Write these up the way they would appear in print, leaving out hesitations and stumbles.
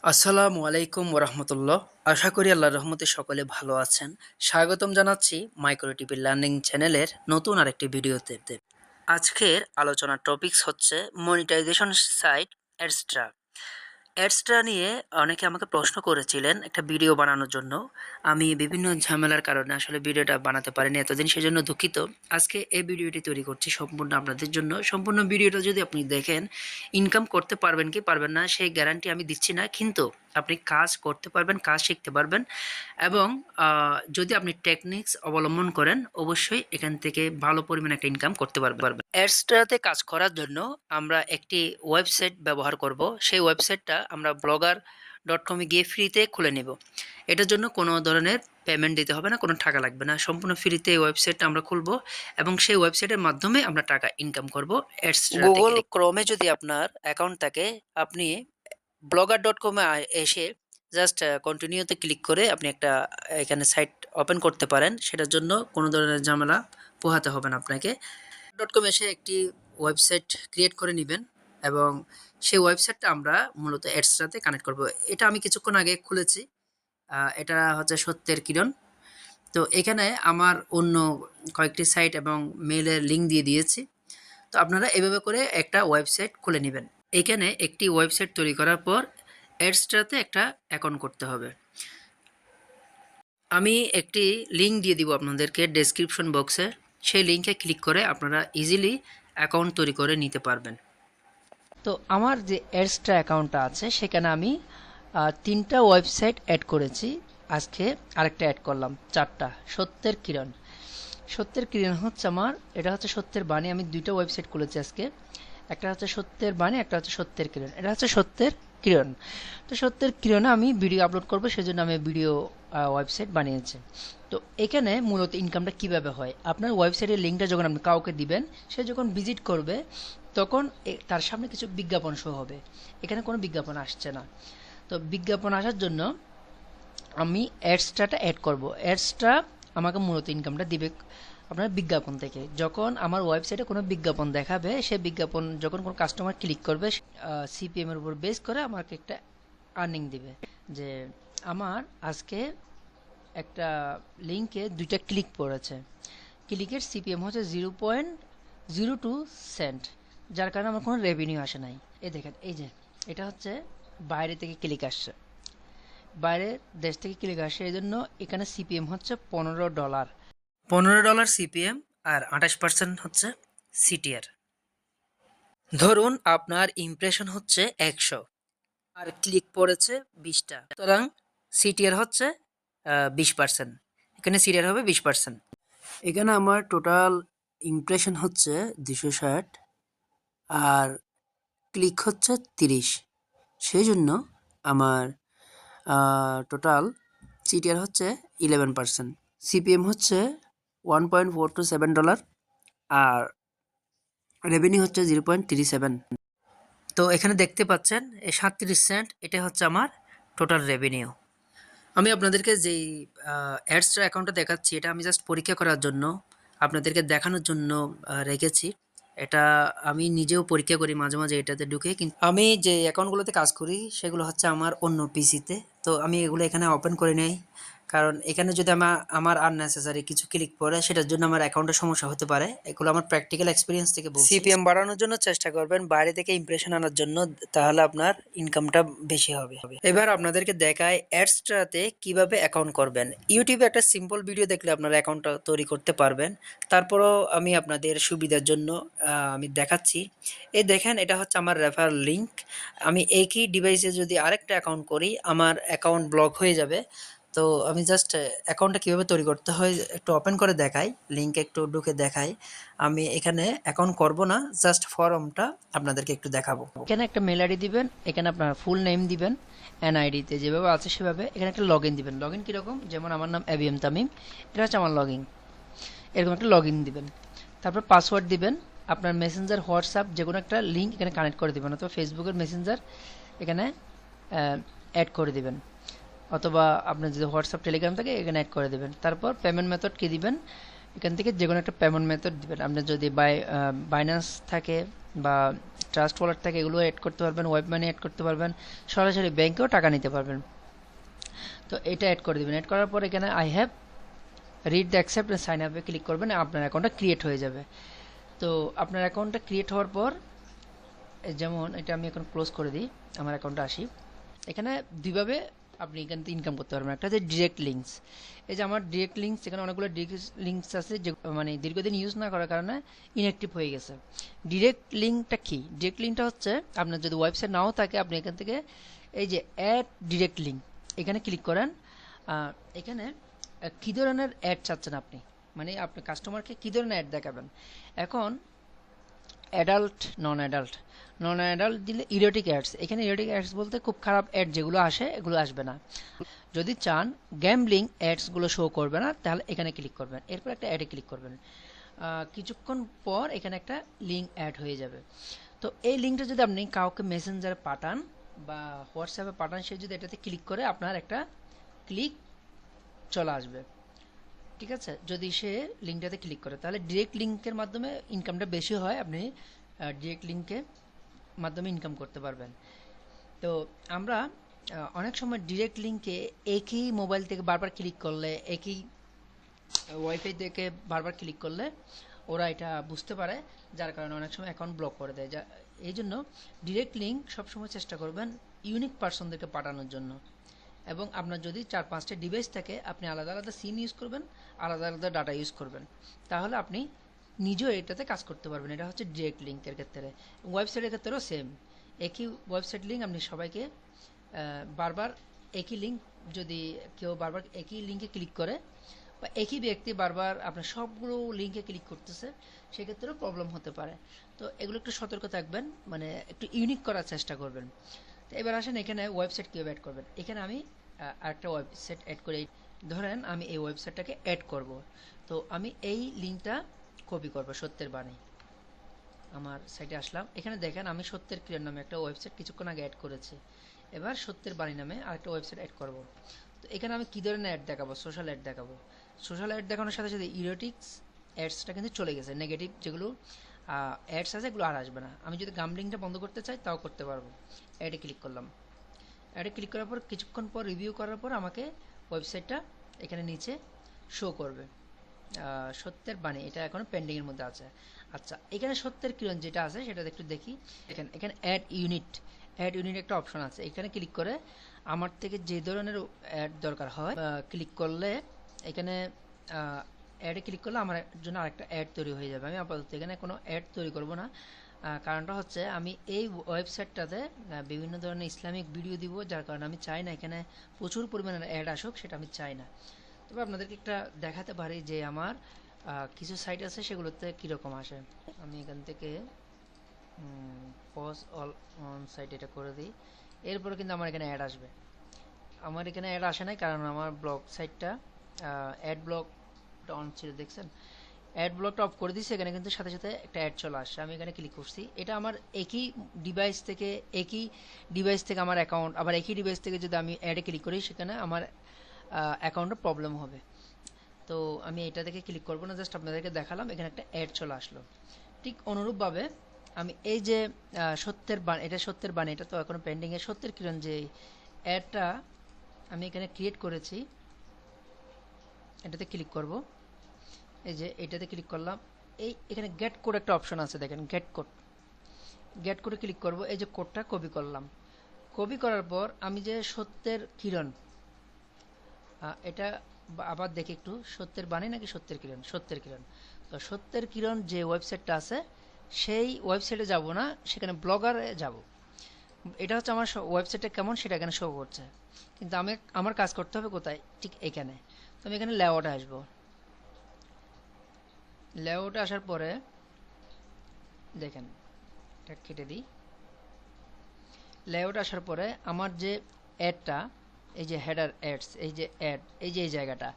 আসসালামু আলাইকুম ওরহমতুল্লাহ। আশা করি আল্লাহর রহমতে সকলে ভালো আছেন। স্বাগতম জানাচ্ছি মাইক্রো টিভি লার্নিং চ্যানেলের নতুন আরেকটি ভিডিওতে। আজকের আলোচনার টপিকস হচ্ছে মনিটাইজেশন সাইট অ্যাডস্ট্রা। অ্যাডসটা নিয়ে অনেকে আমাকে প্রশ্ন করেছিলেন একটা ভিডিও বানানোর জন্য। আমি বিভিন্ন ঝামেলার কারণে আসলে ভিডিওটা বানাতে পারিনি এতদিন, সেজন্য দুঃখিত। আজকে এই ভিডিওটি তৈরি করছি সম্পূর্ণ আপনাদের জন্য। সম্পূর্ণ ভিডিওটা যদি আপনি দেখেন, ইনকাম করতে পারবেন কি পারবেন না সেই গ্যারান্টি আমি দিচ্ছি না, কিন্তু আপনি কাজ করতে পারবেন, কাজ শিখতে পারবেন এবং যদি আপনি টেকনিক্স অবলম্বন করেন অবশ্যই এখান থেকে ভালো পরিমাণে একটা ইনকাম করতে পারবেন। অ্যাডস্টাতে কাজ করার জন্য আমরা একটি ওয়েবসাইট ব্যবহার করব। সেই ওয়েবসাইটটা আমরা blogger.com-এ গিয়ে ফ্রিতে খুলে নেব। এটার জন্য কোনো ধরনের পেমেন্ট দিতে হবে না, কোনো টাকা লাগবে না। সম্পূর্ণ ফ্রিতে এই ওয়েবসাইটটা আমরা খুলব এবং সেই ওয়েবসাইটের মাধ্যমে আমরা টাকা ইনকাম করব। গুগল ক্রোমে যদি আপনার অ্যাকাউন্ট থাকে, আপনি blogger.com-এ এসে জাস্ট কন্টিনিউতে ক্লিক করে আপনি একটা এখানে সাইট ওপেন করতে পারেন। সেটার জন্য কোনো ধরনের ঝামেলা পোহাতে হবে না আপনাকে। blogger.com এসে একটি ওয়েবসাইট ক্রিয়েট করে নেবেন এবং সেই ওয়েবসাইটটা আমরা মূলত অ্যাডস্ট্রাতে কানেক্ট করব। এটা আমি কিছুক্ষণ আগে খুলেছি। এটা হচ্ছে সত্যের কিরণ। তো এখানে আমার অন্য কয়েকটি সাইট এবং মেইলের লিঙ্ক দিয়ে দিয়েছি। তো আপনারা এভাবে করে একটা ওয়েবসাইট খুলে নেবেন। এখানে একটি ওয়েবসাইট তৈরি করার পর অ্যাডস্ট্রাতে একটা অ্যাকাউন্ট করতে হবে। আমি একটি লিঙ্ক দিয়ে দিব আপনাদেরকে ডেসক্রিপশন বক্সে। সেই লিঙ্কে ক্লিক করে আপনারা ইজিলি অ্যাকাউন্ট তৈরি করে নিতে পারবেন। তো আমার যে অ্যাডস্ট্রা অ্যাকাউন্টটা আছে সেখানে আমি 3টা ওয়েবসাইট অ্যাড করেছি। আজকে আরেকটা অ্যাড করলাম, 4টা। সত্যের কিরণ। সত্যের কিরণ হচ্ছে আমার, এটা হচ্ছে সত্যের বাণী। আমি 2টা ওয়েবসাইট খুলেছি আজকে। একটা হচ্ছে সত্যের বাণী, একটা হচ্ছে সত্যের কিরণ। এটা হচ্ছে সত্যের কিরণ। তো সত্যের কিরণে আমি ভিডিও আপলোড করবো, সেজন্য আমি ভিডিও ওয়েবসাইট বানিয়েছি। তো এখানে মূলত ইনকামটা কিভাবে হয়, আপনার ওয়েবসাইটের লিঙ্কটা যখন আপনি কাউকে দিবেন, সে যখন ভিজিট করবে তখন তার সামনে কিছু বিজ্ঞাপন শো হবে। এখানে কোনো বিজ্ঞাপন আসছে না। তো বিজ্ঞাপন আসার জন্য আমি অ্যাডস্ট্রাটা অ্যাড করব। অ্যাডস্ট্রা আমাকে মূলত ইনকামটা দিবে আপনার বিজ্ঞাপন থেকে। যখন আমার ওয়েবসাইটে কোনো বিজ্ঞাপন দেখাবে, সেই বিজ্ঞাপন যখন কোনো কাস্টমার ক্লিক করবে, সিপিএম এর উপর বেস করে আমাকে একটা আর্নিং দিবে। যে আমার আজকে একটা লিঙ্কে 2টা ক্লিক পড়েছে, ক্লিকের সিপিএম হচ্ছে 0.02 সেন্ট, যার কারণে আমার কোনো রেভিনিউ আসে নাই। এই দেখেন, এই যে এটা হচ্ছে বাইরে থেকে ক্লিক আসছে, বাইরের দেশ থেকে ক্লিক আসে, এই জন্য এখানে সিপিএম হচ্ছে $15। $15 সিপিএম আর 28% হচ্ছে সিটিআর। ধরুন আপনার ইমপ্রেশন হচ্ছে 100 আর ক্লিক পড়েছে 20টা, সুতরাং সিটিআর হচ্ছে 20%। এখানে সিটিআর হবে 20%। এখানে আমার টোটাল ইমপ্রেশন হচ্ছে 260 আর ক্লিক হচ্ছে 30, সেই জন্য আমার টোটাল সিটিআর হচ্ছে 11%। সিপিএম হচ্ছে $1.427 আর রেভিনিউ হচ্ছে 0.37। তো এখানে দেখতে পাচ্ছেন এই 37 সেন্ট, এটা হচ্ছে আমার টোটাল রেভিনিউ। আমি আপনাদেরকে যেই অ্যাডস্ট্রা অ্যাকাউন্টটা দেখাচ্ছি, এটা আমি জাস্ট পরীক্ষা করার জন্য আপনাদেরকে দেখানোর জন্য রেখেছি। এটা আমি নিজেও পরীক্ষা করি মাঝে মাঝে এটাতে ঢুকে, কিন্তু আমি যে অ্যাকাউন্টগুলোতে কাজ করি সেগুলো হচ্ছে আমার অন্য পিসিতে। তো আমি এগুলো এখানে ওপেন করে নেই, কারণ এখানে যদি আমার আননেসেসারি কিছু ক্লিক পড়ে সেটার জন্য আমার অ্যাকাউন্টে সমস্যা হতে পারে। এগুলো আমার প্র্যাকটিক্যাল এক্সপিরিয়েন্স থেকে বলছি। সিপিএম বাড়ানোর জন্য চেষ্টা করবেন, বাইরে থেকে ইমপ্রেশন আনার জন্য, তাহলে আপনার ইনকামটা বেশি হবে। এবার আপনাদেরকে দেখায় অ্যাডস্ট্রাতে কিভাবে অ্যাকাউন্ট করবেন। ইউটিউবে একটা সিম্পল ভিডিও দেখলে আপনারা অ্যাকাউন্টটা তৈরি করতে পারবেন। তারপরও আমি আপনাদের সুবিধার জন্য আমি দেখাচ্ছি। এই দেখেন, এটা হচ্ছে আমার রেফার লিঙ্ক। আমি একই ডিভাইসে যদি আরেকটা অ্যাকাউন্ট করি, আমার অ্যাকাউন্ট ব্লক হয়ে যাবে। তো আমি জাস্ট অ্যাকাউন্টটা কীভাবে তৈরি করতে হয় একটু ওপেন করে দেখাই, লিঙ্কে একটু ঢুকে দেখাই। আমি এখানে অ্যাকাউন্ট করব না, জাস্ট ফর্মটা আপনাদেরকে একটু দেখাবো। এখানে একটা মেল আইডি দিবেন, এখানে আপনার ফুল নেম দিবেন, এনআইডিতে যেভাবে আছে সেভাবে। এখানে একটা লগ ইন দিবেন। লগ ইন কীরকম, যেমন আমার নাম এবিএম তামিম, এটা হচ্ছে আমার লগ ইন। এরকম একটা লগ ইন দিবেন। তারপর পাসওয়ার্ড দিবেন। আপনার মেসেঞ্জার, হোয়াটসঅ্যাপ যে কোনো একটা লিঙ্ক এখানে কানেক্ট করে দেবেন, অথবা ফেসবুকের মেসেঞ্জার এখানে অ্যাড করে দিবেন, অথবা আপনার যদি হোয়াটসঅ্যাপ টেলিগ্রাম থাকে এখানে অ্যাড করে দেবেন। তারপর পেমেন্ট মেথড কী দিবেন, এখান থেকে যে কোনো একটা পেমেন্ট মেথড দিবেন। আপনার যদি বাইন্যান্স থাকে বা ট্রাস্ট ওয়ালেট থাকে, এগুলো অ্যাড করতে পারবেন, ওয়েব মানি অ্যাড করতে পারবেন, সরাসরি ব্যাংকেও টাকা নিতে পারবেন। তো এটা অ্যাড করে দিবেন। অ্যাড করার পর এখানে I have read the accept and sign আপে ক্লিক করবেন, আপনার অ্যাকাউন্টটা ক্রিয়েট হয়ে যাবে। তো আপনার অ্যাকাউন্টটা ক্রিয়েট হওয়ার পর, যেমন এটা আমি এখন ক্লোজ করে দিই, আমার অ্যাকাউন্টে আসি। এখানে দুইভাবে আপনি এখান থেকে ইনকাম করতে পারবেন। একটা হচ্ছে ডিরেক্ট লিঙ্কস। এই যে আমার ডিরেক্ট লিঙ্কস, এখানে অনেকগুলো ডিরেক্ট লিঙ্কস আছে যে মানে দীর্ঘদিন ইউজ না করার কারণে ইনঅ্যাক্টিভ হয়ে গেছে। ডিরেক্ট লিঙ্কটা কি? ডিরেক্ট লিঙ্কটা হচ্ছে আপনার যদি ওয়েবসাইট নাও থাকে, আপনি এখান থেকে এই যে অ্যাড ডিরেক্ট লিঙ্ক এখানে ক্লিক করেন। এখানে কী ধরনের অ্যাড চাচ্ছেন আপনি, মানে আপনি কাস্টমারকে কী ধরনের অ্যাড দেখাবেন। এখন অ্যাডাল্ট, নন অ্যাডাল্ট দিলে ইরোটিক অ্যাডস। এখানে ইরোটিক অ্যাডস বলতে খুব খারাপ অ্যাড যেগুলো আসে এগুলো আসবে না। যদি চান গ্যাম্বলিং অ্যাডসগুলো শো করবে না, তাহলে এখানে ক্লিক করবেন, এরপর একটা অ্যাডে ক্লিক করবেন। কিছুক্ষণ পর এখানে একটা লিঙ্ক অ্যাড হয়ে যাবে। তো এই লিঙ্কটা যদি আপনি কাউকে মেসেঞ্জারে পাঠান বা হোয়াটসঅ্যাপে পাঠান, সে যদি এটাতে ক্লিক করে আপনার একটা ক্লিক চলে আসবে। ঠিক আছে, যদি সে লিঙ্কটাতে ক্লিক করে, তাহলে ডিরেক্ট লিঙ্কের মাধ্যমে ইনকামটা বেশি হয়। আপনি ডিরেক্ট লিঙ্কের মাধ্যমে ইনকাম করতে পারবেন। তো আমরা অনেক সময় ডিরেক্ট লিঙ্কে একই মোবাইল থেকে বারবার ক্লিক করলে, একই ওয়াইফাই থেকে বারবার ক্লিক করলে ওরা এটা বুঝতে পারে, যার কারণে অনেক সময় অ্যাকাউন্ট ব্লক করে দেয়। এই জন্য ডিরেক্ট লিঙ্ক সবসময় চেষ্টা করবেন ইউনিক পার্সনদেরকে পাঠানোর জন্য। এবং আপনার যদি 4-5টা ডিভাইস থাকে, আপনি আলাদা আলাদা সিম ইউজ করবেন, আলাদা আলাদা ডাটা ইউজ করবেন, তাহলে আপনি নিজেও এটাতে কাজ করতে পারবেন। এটা হচ্ছে ডিরেক্ট লিঙ্কের ক্ষেত্রে। ওয়েবসাইটের ক্ষেত্রেও সেম, একই ওয়েবসাইট লিঙ্ক আপনি সবাইকে বারবার একই লিঙ্ক, যদি কেউ বারবার একই লিঙ্কে ক্লিক করে বা একই ব্যক্তি বারবার আপনার সবগুলো লিঙ্কে ক্লিক করতেছে, সেক্ষেত্রেও প্রবলেম হতে পারে। তো এগুলো একটু সতর্ক থাকবেন, মানে একটু ইউনিক করার চেষ্টা করবেন। তো এবার আসেন এখানে ওয়েবসাইট কীভাবে অ্যাড করবেন। এখানে আমি আরেকটা ওয়েবসাইট অ্যাড করে, ধরেন আমি এই ওয়েবসাইটটাকে অ্যাড করব। তো আমি এই লিঙ্কটা কপি করব, সত্যের বাণী। আমার সাইটে আসলাম, এখানে দেখেন আমি সত্যের ক্রিয়ার নামে একটা ওয়েবসাইট কিছুক্ষণ আগে অ্যাড করেছি। এবার সত্যের বাণী নামে আরেকটা ওয়েবসাইট অ্যাড করব। তো এখানে আমি কী ধরনের অ্যাড দেখাবো? সোশ্যাল অ্যাড দেখাবো। সোশ্যাল অ্যাড দেখানোর সাথে সাথে ইরোটিক্স অ্যাডসটা কিন্তু চলে গেছে, নেগেটিভ যেগুলো অ্যাডস আছে এগুলো আর আসবে না। আমি যদি গামলিংটা বন্ধ করতে চাই তাও করতে পারবো। অ্যাডে ক্লিক করলাম। অ্যাডে ক্লিক করার পর কিছুক্ষণ পর রিভিউ করার পর আমাকে ওয়েবসাইটটা এখানে নিচে শো করবে। সত্যের বাণী এটা এখনো পেন্ডিংয়ের মধ্যে আছে। আচ্ছা, এখানে সত্যের কিরণ যেটা আছে সেটা একটু দেখি। এখানে অ্যাড ইউনিট একটা অপশন আছে। এখানে ক্লিক করে আমার থেকে যে ধরনের অ্যাড দরকার হয় ক্লিক করলে, এখানে অ্যাডে ক্লিক করলে আমার জন্য আরেকটা অ্যাড তৈরি হয়ে যাবে। আমি আপাতত এখানে কোনো অ্যাড তৈরি করব না। কারণটা হচ্ছে আমি এই ওয়েবসাইটটাতে বিভিন্ন ধরনের ইসলামিক ভিডিও দিব, যার কারণে আমি চাই না এখানে প্রচুর পরিমাণে অ্যাড আসুক, সেটা আমি চাই না। তবে আপনাদেরকে একটা দেখাতে পারি যে আমার কিছু সাইট আছে সেগুলোতে কীরকম আসে। আমি এখান থেকে পজ অল অন সাইট এটা করে দিই, এরপরে কিন্তু আমার এখানে অ্যাড আসবে। আমার এখানে অ্যাড আসে নাই, কারণ আমার ব্লগ সাইটটা অ্যাড ব্লকটা অন ছিল, দেখছেন। অ্যাড ব্লকটা অফ করে দিয়েছি, এখানে কিন্তু সাথে সাথে একটা অ্যাড চলে আসছে। আমি এখানে ক্লিক করছি, এটা আমার একই ডিভাইস থেকে আমার অ্যাকাউন্ট, আবার একই ডিভাইস থেকে যদি আমি অ্যাডে ক্লিক করি, সেখানে আমার অ্যাকাউন্টে প্রবলেম হবে। তো আমি এটা থেকে ক্লিক করবো না, জাস্ট আপনাদেরকে দেখালাম, এখানে একটা অ্যাড চলে আসলো। ঠিক অনুরূপভাবে আমি এই যে সত্যের বাণী, এটা তো এখনো পেন্ডিংয়ে। সত্যের কিরণ যে অ্যাডটা আমি এখানে ক্রিয়েট করেছি, এটাতে ক্লিক করব। এই যে এটাতে ক্লিক করলাম, এখানে গেট কোড একটা অপশন আছে, দেখেন গেট কোডে ক্লিক করব। এই যে কোডটা কপি করলাম। কপি করার পর আমি যে সত্যের কিরণ, এটা আবার দেখি একটু, সত্যের বাণী নাকি সত্যের কিরণ। তো সত্যের কিরণ যে ওয়েবসাইটটা আছে সেই ওয়েবসাইটে যাব না, সেখানে ব্লগারে যাব। এটা হচ্ছে আমার ওয়েবসাইটটা কেমন সেটা এখানে শো করছে, কিন্তু আমার কাজ করতে হবে কোথায়? ঠিক এখানে। তো আমি এখানে লেআউটে আসবো। লেআউটে আসার পরে দেখেন, এটা কেটে দিই। লেআউটে আসার পরে আমার যে অ্যাডটা, এই যে হেডার অ্যাডস, এই যে অ্যাড, এই যে এই জায়গাটা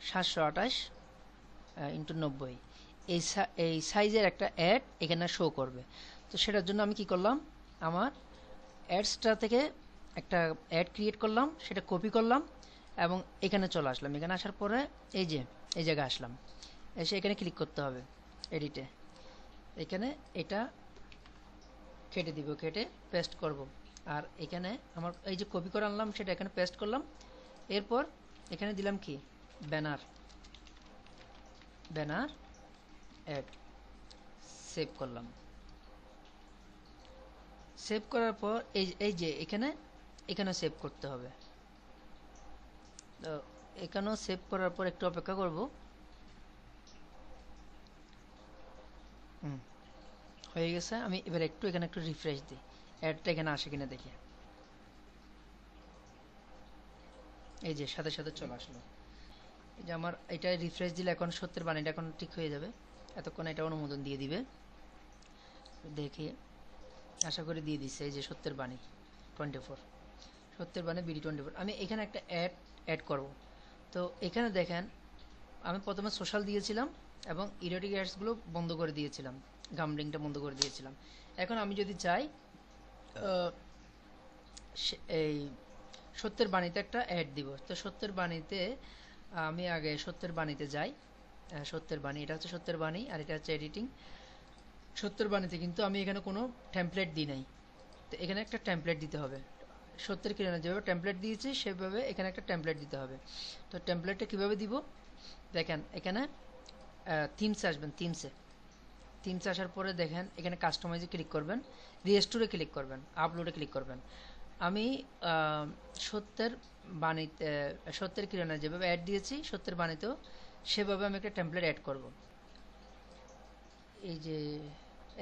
728x90, এই সাইজের একটা অ্যাড এখানে শো করবে। তো সেটার জন্য আমি কি করলাম, আমার অ্যাডসটা থেকে একটা অ্যাড ক্রিয়েট করলাম, সেটা কপি করলাম এবং এখানে চলে আসলাম। এখানে আসার পরে এই যে এই জায়গায় আসলাম, এসে এখানে ক্লিক করতে হবে এডিটে। এখানে এটা কেটে দিব, কেটে পেস্ট করব। আর এখানে আমার এই যে কপি করে আনলাম সেটা এখানে পেস্ট করলাম। এরপর এখানে দিলাম কি ব্যানার, ব্যানার অ্যাড, সেভ করলাম। সেভ করার পর এই যে এখানে সেভ করতে হবে। তো এখানেও সেভ করার পর একটু অপেক্ষা করব। হয়ে গেছে। আমি এবার এখানে একটু রিফ্রেশ দিই, অ্যাডটা এখানে আসে কিনা দেখি। এই যে সাথে সাথে চলে আসলো। এই যে আমার এটা রিফ্রেশ দিলে এখন সত্যের বাণীটা এখন ঠিক হয়ে যাবে। এতক্ষণ এটা অনুমোদন দিয়ে দিবে, দেখি আশা করি দিয়ে দিচ্ছে। এই যে সত্যের বাণী 24, সত্যের বাণী বিডি 24। আমি এখানে একটা অ্যাড করব। তো এখানে দেখেন আমি প্রথমে সোশ্যাল দিয়েছিলাম এবং ইরোটিক অ্যাডসগুলো বন্ধ করে দিয়েছিলাম, গামলিংটা বন্ধ করে দিয়েছিলাম। এখন আমি যদি চাই এই সত্যের বাণীতে একটা অ্যাড দিব, তো সত্যের বাণীতে আমি আগে সত্যের বাণীতে যাই। সত্যের বাণী, এটা হচ্ছে সত্যের বাণী আর এটা হচ্ছে এডিটিং। সত্যের বাণীতে কিন্তু আমি এখানে কোনো টেমপ্লেট দিই নাই, তো এখানে একটা টেমপ্লেট দিতে হবে। সত্যের কিরণে যেভাবে টেমপ্লেট দিয়েছি সেভাবে এখানে একটা টেমপ্লেট দিতে হবে। তো টেমপ্লেটটা কীভাবে দিব দেখেন, এখানে থিমসে আসবেন। থিমসে আসার পরে দেখেন এখানে কাস্টমাইজে ক্লিক করবেন, রিস্টোরে ক্লিক করবেন, আপলোডে ক্লিক করবেন। আমি সত্যের বাণীতে, সত্যের কিরণে যেভাবে অ্যাড দিয়েছি সত্যের বাণীতেও সেভাবে আমি একটা টেমপ্লেট অ্যাড করব। এই যে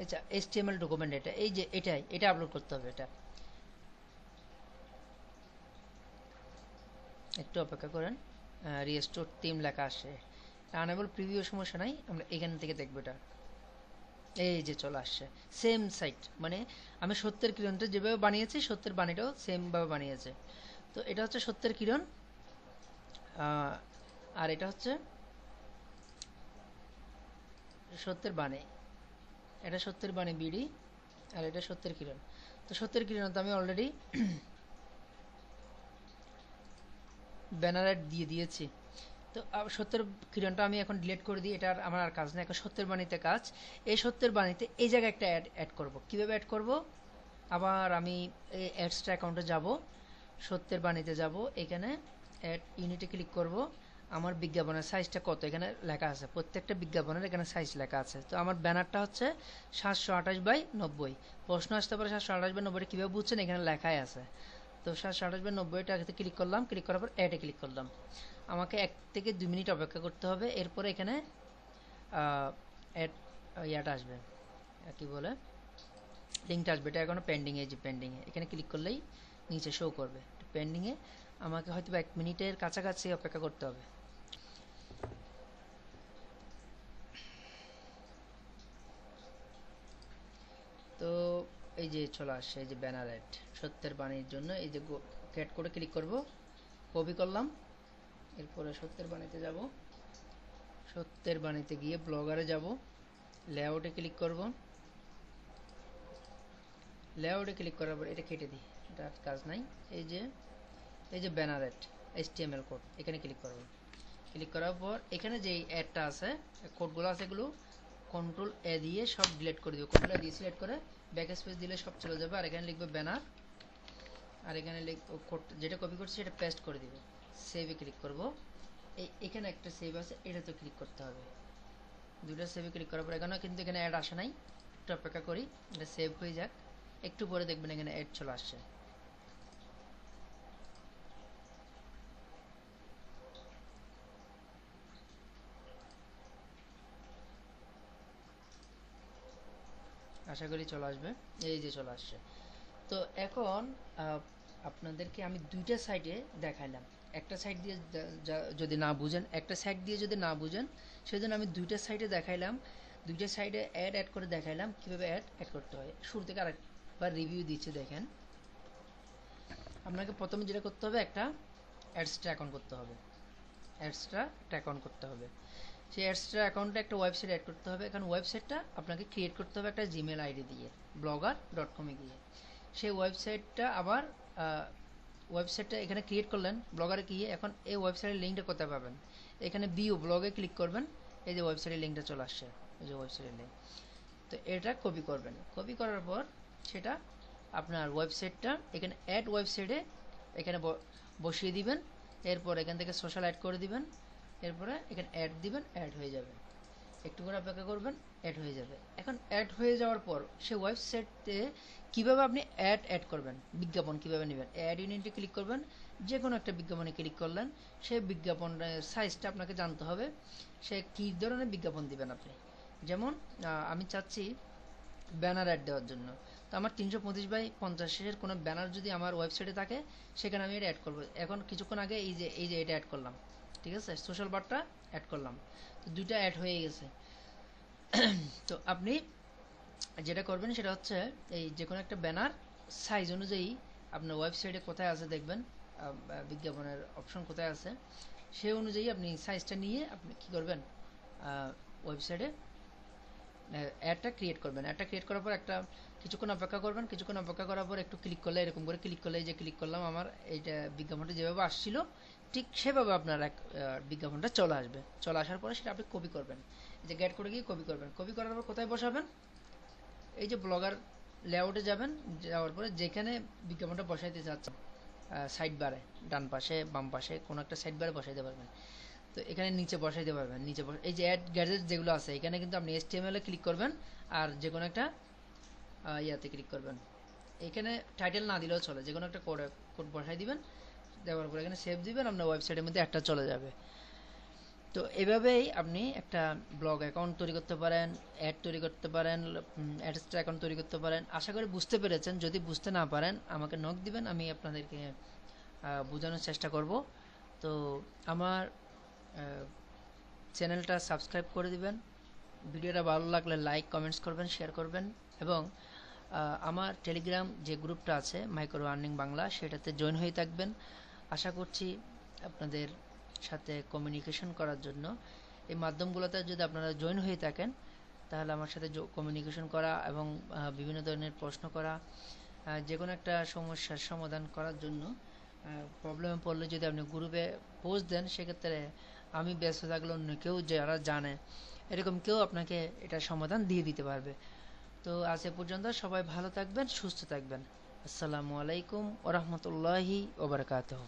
আচ্ছা HTML ডকুমেন্ট, এটা এই যে এটা আপলোড করতে হবে। এটা একটু অপেক্ষা করেন, রিস্টোর থিম লেখা আসে। আনএবল প্রিভিউ সমস্যা নাই, আমরা এখান থেকে দেখব। এটা এই যে চলে আসছে সেম সাইট, মানে আমি সত্যের কিরণটা যেভাবে বানিয়েছি সত্যের বাণীটাও সেমভাবে বানিয়েছে। তো এটা হচ্ছে সত্যের কিরণ, আর এটা হচ্ছে সত্যের বাণী। এটা সত্যের বাণী বিডি আর এটা সত্যের কিরণ। তো সত্যের কিরণ তো আমি অলরেডি ব্যানার অ্যাড দিয়ে দিয়েছি। তো সত্যের কিরণটা আমি এখন ডিলিট করে দিই, এটা আমার আর কাজ নেই। এখন সত্যের বাণীতে কাজ। এই সত্যের বাণীতে এই জায়গায় একটা অ্যাড করব। কীভাবে অ্যাড করব, আবার আমি এই অ্যাডসটা অ্যাকাউন্টে যাব, সত্যের বাণীতে যাব, এখানে অ্যাড ইউনিটে ক্লিক করব। আমার বিজ্ঞাপনের সাইজটা কত এখানে লেখা আছে, প্রত্যেকটা বিজ্ঞাপনের এখানে সাইজ লেখা আছে। তো আমার ব্যানারটা হচ্ছে 728/90। প্রশ্ন আসতে পারে 728/90 কীভাবে বুঝছেন, এখানে লেখাই আছে। তো 728/90টাতে ক্লিক করলাম, ক্লিক করার পর অ্যাডে ক্লিক করলাম। আমাকে 1 থেকে 2 মিনিট অপেক্ষা করতে হবে। এরপরে এখানে অ্যাড ইয়াটা আসবে, কী বলে, লিঙ্কটা আসবে। এটা এখনও পেন্ডিংয়ে, এই যে পেন্ডিংয়ে এখানে ক্লিক করলেই নিচে শো করবে পেন্ডিংয়ে। আমাকে হয়তো 1 মিনিটের কাছাকাছি অপেক্ষা করতে হবে। তো এই যে চলে আসছে, এই যে ব্যানার অ্যাড সত্যের বাণীর জন্য। এই যে ক্যাট করে ক্লিক করব, কপি করলাম। এরপরে সত্যের বাণীতে যাব, সত্যের বাণীতে গিয়ে ব্লগারে যাব, লেআউটে ক্লিক করব। লেআউটে ক্লিক করার পর এটা কেটে দিই, এটা কাজ নাই। এই যে ব্যানার অ্যাড HTML কোড, এখানে ক্লিক করব। ক্লিক করার পর এখানে যে অ্যাডটা আছে, কোডগুলো আছে, এগুলো Ctrl+A দিয়ে সব ডিলিট করে দিব। Ctrl+A দিয়ে সিলেক্ট করে ব্যাক স্পেস দিলে সব চলে যাবে। আর এখানে লিখবে ব্যানার, আর এখানে কোড যেটা কপি করছি সেটা পেস্ট করে দিব। সেভে ক্লিক করব। এখানে একটা সেভ আছে, এটাতে ক্লিক করতে হবে। দুটো সেভে ক্লিক করার পর এখানেও কিন্তু এখানে অ্যাড আসে নাই, একটু অপেক্ষা করি, এটা সেভ হয়ে যাক। একটু পরে দেখবেন এখানে অ্যাড চলে আসছে। আশা করি চলে আসবে। এই যে চলে আসছে। তো এখন আপনাদেরকে আমি দুইটা সাইডে দেখাইলাম। একটা সাইড দিয়ে যদি না বুঝেন, একটা সাইড দিয়ে যদি না বুঝেন, সেজন্য আমি দুইটা সাইডে দেখাইলাম। দুইটা সাইডে অ্যাড করে দেখাইলাম কীভাবে অ্যাড করতে হয়। শুরু থেকে আরেকবার রিভিউ দিচ্ছি, দেখেন। আপনাকে প্রথমে যেটা করতে হবে, একটা অ্যাডস্ট্রা অ্যাকাউন্ট করতে হবে। অ্যাডস্ট্রা একটা অ্যাকাউন্ট করতে হবে। সেই অ্যাডস্ট্রা অ্যাকাউন্টে একটা ওয়েবসাইট অ্যাড করতে হবে। এখন ওয়েবসাইটটা আপনাকে ক্রিয়েট করতে হবে একটা জিমেল আইডি দিয়ে, blogger.com-এ গিয়ে। সেই ওয়েবসাইটটা আবার ওয়েবসাইটটা এখানে ক্রিয়েট করলেন, ব্লগারে গিয়ে এখন এই ওয়েবসাইটের লিঙ্কটা কোথায় পাবেন? এখানে ভিউ ব্লগে ক্লিক করবেন, এই যে ওয়েবসাইটের লিঙ্কটা চলে আসছে, এই যে ওয়েবসাইটের লিঙ্ক। তো এটা কপি করবেন, কপি করার পর সেটা আপনার ওয়েবসাইটটা এখানে অ্যাড ওয়েবসাইটে এখানে বসিয়ে দিবেন। এরপর এখান থেকে সোশ্যাল অ্যাড করে দিবেন, এরপরে এখানে অ্যাড দিবেন, অ্যাড হয়ে যাবে। একটু করে অপেক্ষা করবেন, অ্যাড হয়ে যাবে। এখন অ্যাড হয়ে যাওয়ার পর সেই ওয়েবসাইটে কীভাবে আপনি অ্যাড করবেন, বিজ্ঞাপন কীভাবে নেবেন, অ্যাড ইউনিটে ক্লিক করবেন, যে কোনো একটা বিজ্ঞাপনে ক্লিক করলেন, সেই বিজ্ঞাপনের সাইজটা আপনাকে জানতে হবে, সে কী ধরনের বিজ্ঞাপন দিবেন আপনি। যেমন আমি চাচ্ছি ব্যানার অ্যাড দেওয়ার জন্য, তো আমার 325x50 কোনো ব্যানার যদি আমার ওয়েবসাইটে থাকে, সেখানে আমি এটা অ্যাড করবো। এখন কিছুক্ষণ আগে এই যে এটা অ্যাড করলাম, ঠিক আছে, সোশ্যাল বারটা অ্যাড করলাম, তো দুইটা অ্যাড হয়ে গেছে। তো আপনি যেটা করবেন সেটা হচ্ছে এই যে কোনো একটা ব্যানার সাইজ অনুযায়ী আপনার ওয়েবসাইটে কোথায় আছে দেখবেন, বিজ্ঞাপনের অপশন কোথায় আছে, সেই অনুযায়ী আপনি সাইজটা নিয়ে আপনি কী করবেন, ওয়েবসাইটে অ্যাডটা ক্রিয়েট করবেন। অ্যাডটা ক্রিয়েট করার পর একটা কিছুক্ষণ অপেক্ষা করবেন, কিছুক্ষণ অপেক্ষা করার পর একটু ক্লিক করলে, এরকম করে ক্লিক করলে, এই যে ক্লিক করলাম, আমার এইটা বিজ্ঞাপনটা যেভাবে আসছিল ঠিক সেভাবে আপনার বিজ্ঞাপনটা চলে আসবে। চলে আসার পরে সেটা আপনি কপি করবেন, এই যে গেট করে গিয়ে কপি করবেন। কপি করার পর কোথায় বসাবেন, এই যে ব্লগার লেআউটে যাবেন, যাওয়ার পরে যেখানে বিজ্ঞাপনটা বসাইতে চাচ্ছেন সাইড বারে, ডান পাশে বাম পাশে কোনো একটা সাইড বারে বসাইতে পারবেন। তো এখানে নিচে বসাইতে পারবেন, নিচে এই যে অ্যাড গ্যাজেট যেগুলো আছে এখানে কিন্তু আপনি HTML এ ক্লিক করবেন, আর যে কোনো একটা ইয়াতে ক্লিক করবেন। এখানে টাইটেল না দিলেও চলে, যে কোনো একটা কোড বসাই দিবেন, দেওয়ার পর এখানে সেভ দিবেন, আপনার ওয়েবসাইটের মধ্যে একটা চলে যাবে। তো এভাবেই আপনি একটা ব্লগ অ্যাকাউন্ট তৈরি করতে পারেন, অ্যাড তৈরি করতে পারেন, অ্যাডস্টার অ্যাকাউন্ট তৈরি করতে পারেন। আশা করি বুঝতে পেরেছেন। যদি বুঝতে না পারেন আমাকে নক দিবেন, আমি আপনাদেরকে বোঝানোর চেষ্টা করব। তো আমার চ্যানেলটা সাবস্ক্রাইব করে দিবেন, ভিডিওটা ভালো লাগলে লাইক কমেন্টস করবেন, শেয়ার করবেন, এবং আমার টেলিগ্রাম যে গ্রুপটা আছে মাইক্রো আর্নিং বাংলা, সেটাতে জয়েন হয়ে থাকবেন। আশা করছি আপনাদের সাথে কমিউনিকেশন করার জন্য এই মাধ্যমগুলোতে যদি আপনারা জয়েন হয়ে থাকেন, তাহলে আমার সাথে কমিউনিকেশন করা এবং বিভিন্ন ধরনের প্রশ্ন করা, যে কোনো একটা সমস্যার সমাধান করার জন্য, প্রবলেমে পড়লে যদি আপনি গ্রুপে পোস্ট দেন, সেক্ষেত্রে আমি ব্যস্ত থাকলে অন্য কেউ যারা জানে এরকম কেউ আপনাকে এটার সমাধান দিয়ে দিতে পারবে। তো আজ এ পর্যন্ত, সবাই ভালো থাকবেন, সুস্থ থাকবেন। আসসালামু আলাইকুম ওয়া রাহমাতুল্লাহি ওয়া বারাকাতুহু।